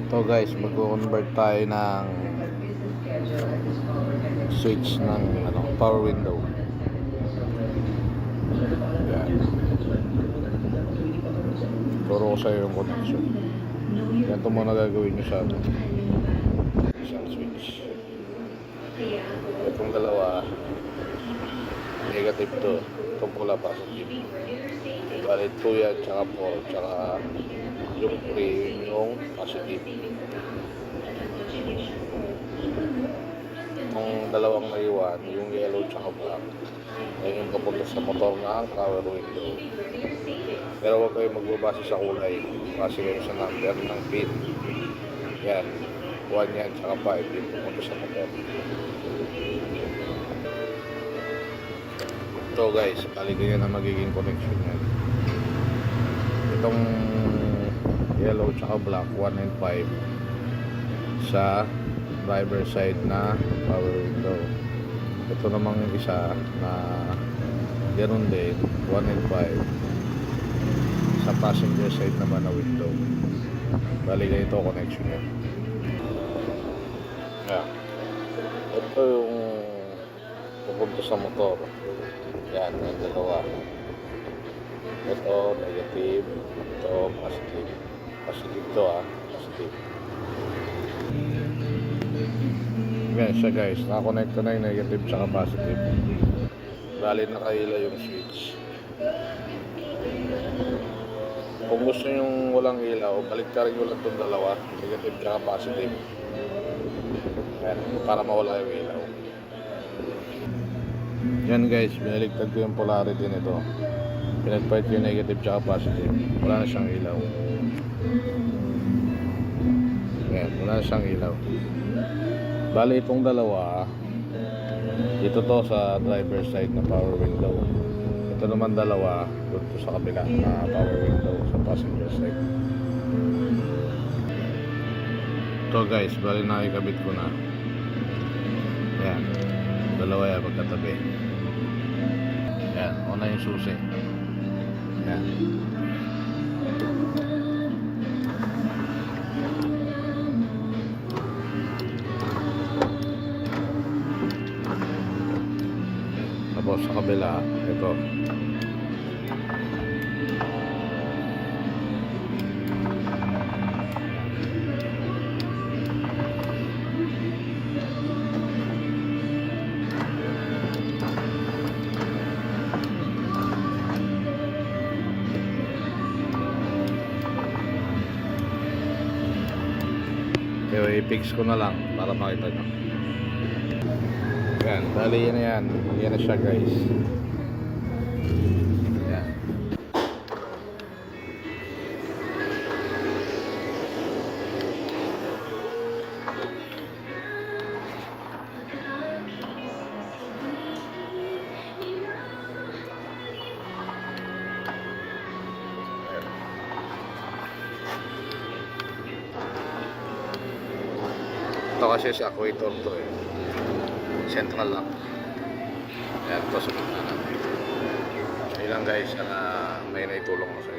So guys, mag-convert tayo ng switch ng power window. Yan. Turo ko sa'yo yung connection. Yan, ito muna gagawin nyo sa isang switch. Itong dalawa, negative to. Itong pula positive. Balit 2 yan, tsaka 4, tsaka yung 3 yung positive. Ang dalawang naiwan, yung yellow tsaka black, ay yung papunta sa motor ng power window. Pero huwag kayo magbabase sa kulay, base kayo sa number ng pin. Yan, 1 yan tsaka 5 yung pupunta sa motor. So guys, bali ganyan na magiging connection yan. Itong yellow tsaka black, 1 and 5 sa driver side na power window. Ito namang isa na ganoon din, 1 and 5 sa passenger side naman na window. Bali ganito connection yan. Yeah. Ito yung pupunta sa motor. Yan, yung dalawa. Ito negative, ito positive. Positive to positive. Yan siya guys, nakakonect na yung negative tsaka positive. Bali nakaila yung switch. Kung gusto nyong walang ilaw, balik ka rin yung lang itong dalawa, negative tsaka positive. Yan, para mawala yung ilaw. Yan guys, binaligtad ko yung polarity nito. Pinagpalit ko yung negative tsaka positive. Wala na siyang ilaw. Yan, wala na siyang ilaw. Bali itong dalawa, ito to sa driver side na power window. Ito naman dalawa, doon to sa kabila na power window sa passenger side. Ito guys, bali nakikabit ko na. Yan, dalawa yan magkatabi. Yan, una yung susi. Yan. Tapos sa kabila, ito. Kaya i-fix ko na lang para makita nyo. Yan, dali yan na yan. Yan na siya guys. Yan. Ito kasi sa equator to central lang. Ayan, ito sa gitna na. Ayun lang guys, may naitulong ko sa